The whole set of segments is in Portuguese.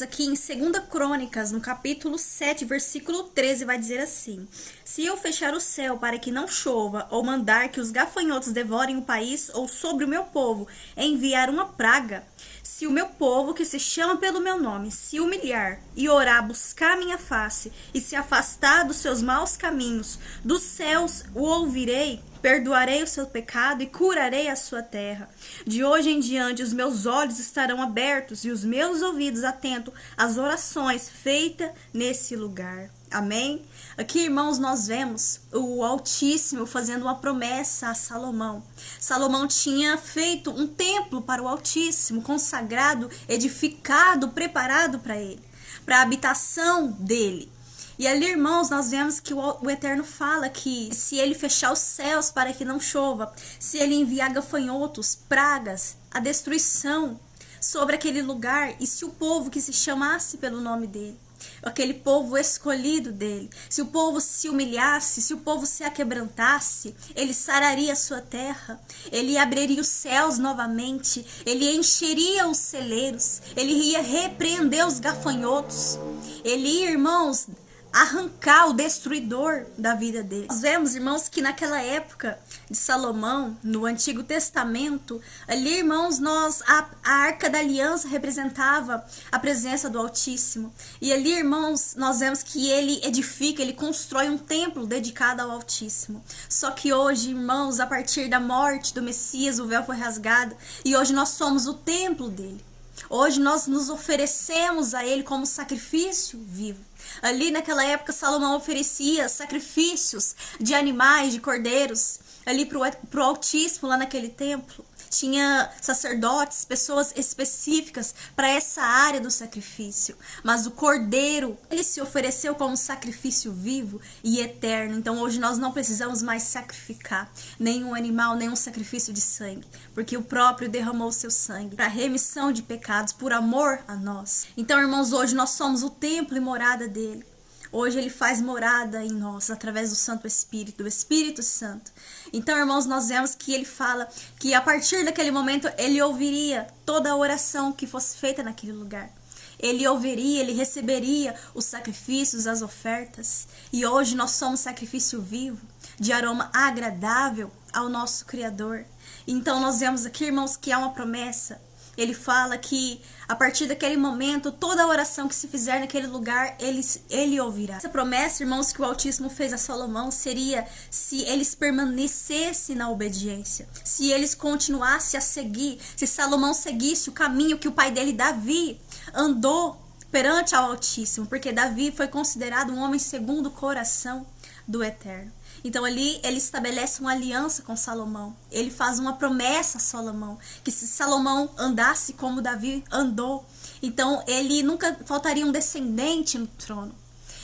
Aqui em 2 Crônicas, no capítulo 7, versículo 13, vai dizer assim: Se eu fechar o céu para que não chova, ou mandar que os gafanhotos devorem o país, ou sobre o meu povo enviar uma praga, se o meu povo, que se chama pelo meu nome, se humilhar e orar, buscar a minha face, e se afastar dos seus maus caminhos, dos céus o ouvirei, perdoarei o seu pecado e curarei a sua terra. De hoje em diante os meus olhos estarão abertos e os meus ouvidos atentos às orações feitas nesse lugar. Amém? Aqui, irmãos, nós vemos o Altíssimo fazendo uma promessa a Salomão. Salomão tinha feito um templo para o Altíssimo, consagrado, edificado, preparado para ele, para a habitação dele. E ali, irmãos, nós vemos que o Eterno fala que se ele fechar os céus para que não chova, se ele enviar gafanhotos, pragas, a destruição sobre aquele lugar, e se o povo que se chamasse pelo nome dele, aquele povo escolhido dele, se o povo se humilhasse, se o povo se aquebrantasse, ele sararia a sua terra, ele abriria os céus novamente, ele encheria os celeiros, ele ia repreender os gafanhotos, ele ia, irmãos, arrancar o destruidor da vida deles. Nós vemos, irmãos, que naquela época de Salomão, no Antigo Testamento, ali, irmãos, a Arca da Aliança representava a presença do Altíssimo. E ali, irmãos, nós vemos que ele edifica, ele constrói um templo dedicado ao Altíssimo. Só que hoje, irmãos, a partir da morte do Messias, o véu foi rasgado e hoje nós somos o templo dele. Hoje nós nos oferecemos a ele como sacrifício vivo. Ali naquela época Salomão oferecia sacrifícios de animais, de cordeiros, ali pro Altíssimo lá naquele templo. Tinha sacerdotes, pessoas específicas para essa área do sacrifício. Mas o cordeiro, ele se ofereceu como sacrifício vivo e eterno. Então hoje nós não precisamos mais sacrificar nenhum animal, nenhum sacrifício de sangue. Porque o próprio derramou o seu sangue para remissão de pecados, por amor a nós. Então, irmãos, hoje nós somos o templo e morada dele. Hoje ele faz morada em nós, através do Santo Espírito, do Espírito Santo. Então, irmãos, nós vemos que ele fala que a partir daquele momento ele ouviria toda a oração que fosse feita naquele lugar. Ele ouviria, ele receberia os sacrifícios, as ofertas. E hoje nós somos sacrifício vivo, de aroma agradável ao nosso Criador. Então nós vemos aqui, irmãos, que há uma promessa. Ele fala que a partir daquele momento, toda a oração que se fizer naquele lugar, ele ouvirá. Essa promessa, irmãos, que o Altíssimo fez a Salomão seria se eles permanecessem na obediência, se eles continuassem a seguir, se Salomão seguisse o caminho que o pai dele, Davi, andou perante ao Altíssimo, porque Davi foi considerado um homem segundo o coração do Eterno. Então ali ele estabelece uma aliança com Salomão. Ele faz uma promessa a Salomão, que se Salomão andasse como Davi andou, então ele nunca faltaria um descendente no trono.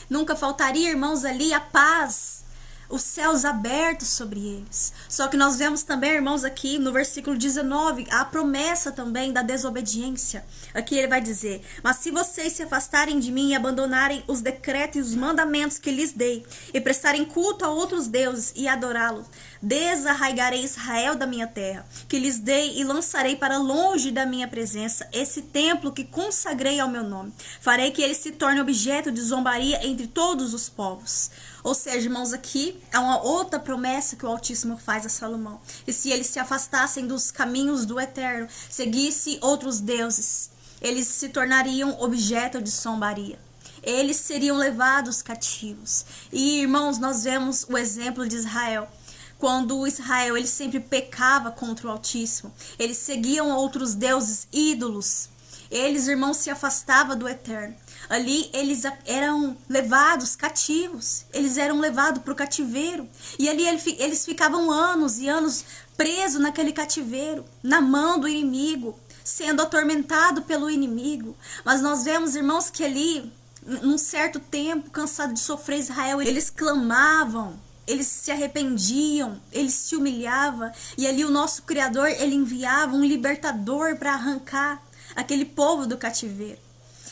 Nunca faltaria, irmãos, ali a paz, os céus abertos sobre eles. Só que nós vemos também, irmãos, aqui no versículo 19, a promessa também da desobediência. Aqui ele vai dizer: mas se vocês se afastarem de mim e abandonarem os decretos e os mandamentos que lhes dei, e prestarem culto a outros deuses e adorá-los, desarraigarei Israel da minha terra, que lhes dei, e lançarei para longe da minha presença esse templo que consagrei ao meu nome. Farei que ele se torne objeto de zombaria entre todos os povos. Ou seja, irmãos, aqui há uma outra promessa que o Altíssimo faz a Salomão. E se eles se afastassem dos caminhos do Eterno, seguissem outros deuses, eles se tornariam objeto de zombaria. Eles seriam levados cativos. E, irmãos, nós vemos o exemplo de Israel. Quando Israel ele sempre pecava contra o Altíssimo, eles seguiam outros deuses, ídolos. Eles, irmãos, se afastavam do Eterno. Ali eles eram levados cativos, eles eram levados para o cativeiro. E ali eles ficavam anos e anos presos naquele cativeiro, na mão do inimigo, sendo atormentado pelo inimigo. Mas nós vemos, irmãos, que ali, num certo tempo, cansado de sofrer Israel, eles clamavam, eles se arrependiam, eles se humilhavam. E ali o nosso Criador, ele enviava um libertador para arrancar aquele povo do cativeiro.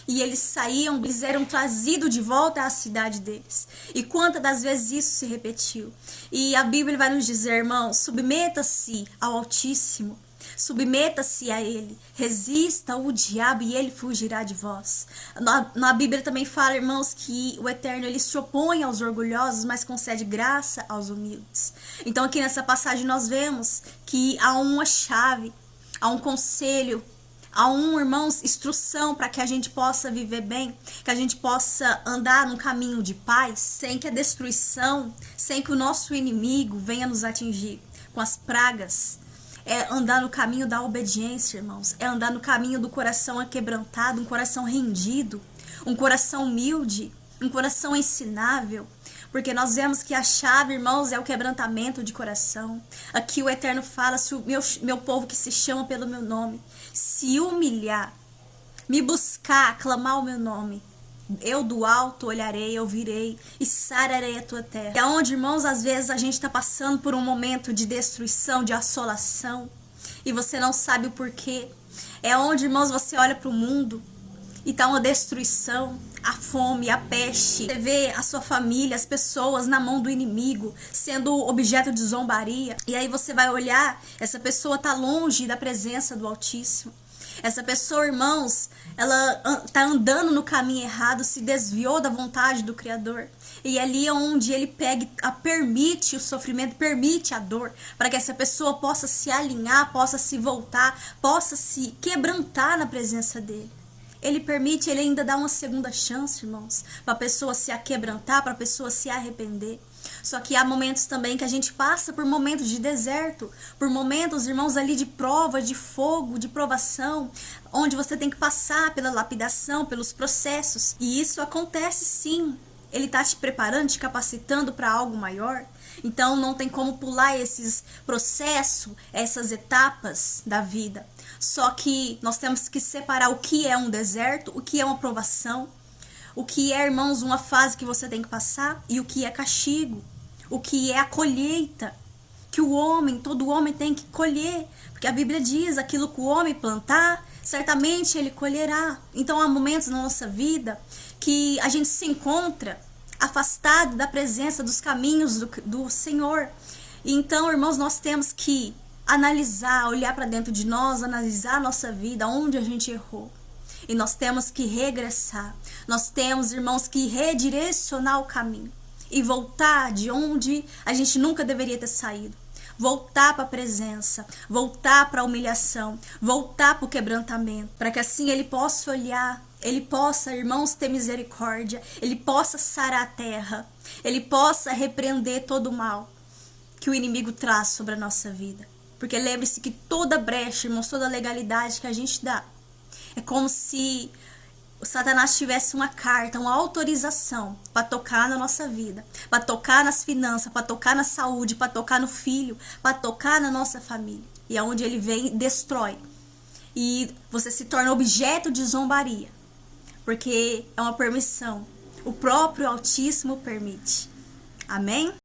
E eles saíam, eles eram trazidos de volta à cidade deles. E quantas das vezes isso se repetiu? E a Bíblia vai nos dizer, irmãos, submeta-se ao Altíssimo. Submeta-se a ele, resista ao diabo e ele fugirá de vós. Na Bíblia também fala, irmãos, que o Eterno ele se opõe aos orgulhosos, mas concede graça aos humildes. Então aqui nessa passagem nós vemos que há uma chave, há um conselho, há irmãos, instrução para que a gente possa viver bem, que a gente possa andar num caminho de paz, sem que a destruição, sem que o nosso inimigo venha nos atingir com as pragas. É andar no caminho da obediência, irmãos. É andar no caminho do coração aquebrantado, um coração rendido, um coração humilde, um coração ensinável. Porque nós vemos que a chave, irmãos, é o quebrantamento de coração. Aqui o Eterno fala, se o meu povo que se chama pelo meu nome, se humilhar, me buscar, clamar o meu nome, eu do alto olharei, eu virei e sararei a tua terra. É onde, irmãos, às vezes a gente está passando por um momento de destruição, de assolação, e você não sabe o porquê. É onde, irmãos, você olha para o mundo e tá uma destruição, a fome, a peste. Você vê a sua família, as pessoas na mão do inimigo, sendo objeto de zombaria. E aí você vai olhar, essa pessoa tá longe da presença do Altíssimo. Essa pessoa, irmãos, ela tá andando no caminho errado, se desviou da vontade do Criador. E ali é onde ele permite o sofrimento, permite a dor, para que essa pessoa possa se alinhar, possa se voltar, possa se quebrantar na presença dele. Ele permite, ele ainda dá uma segunda chance, irmãos, para a pessoa se aquebrantar, para a pessoa se arrepender. Só que há momentos também que a gente passa por momentos de deserto, por momentos, irmãos, ali de prova, de fogo, de provação, onde você tem que passar pela lapidação, pelos processos. E isso acontece sim. Ele está te preparando, te capacitando para algo maior. Então não tem como pular esses processos, essas etapas da vida. Só que nós temos que separar o que é um deserto, o que é uma provação, o que é, irmãos, uma fase que você tem que passar e o que é castigo, o que é a colheita, que todo homem tem que colher, porque a Bíblia diz, aquilo que o homem plantar, certamente ele colherá. Então há momentos na nossa vida que a gente se encontra afastado da presença, dos caminhos do Senhor. Então, irmãos, nós temos que analisar, olhar para dentro de nós, analisar a nossa vida, onde a gente errou. E nós temos que regressar. Nós temos, irmãos, que redirecionar o caminho e voltar de onde a gente nunca deveria ter saído. Voltar para a presença, voltar para a humilhação, voltar para o quebrantamento, para que assim ele possa olhar, ele possa, irmãos, ter misericórdia, ele possa sarar a terra, ele possa repreender todo o mal que o inimigo traz sobre a nossa vida. Porque lembre-se que toda brecha, irmãos, toda legalidade que a gente dá, é como se o Satanás tivesse uma carta, uma autorização para tocar na nossa vida, para tocar nas finanças, para tocar na saúde, para tocar no filho, para tocar na nossa família. E é onde ele vem e destrói. E você se torna objeto de zombaria, porque é uma permissão. O próprio Altíssimo permite. Amém?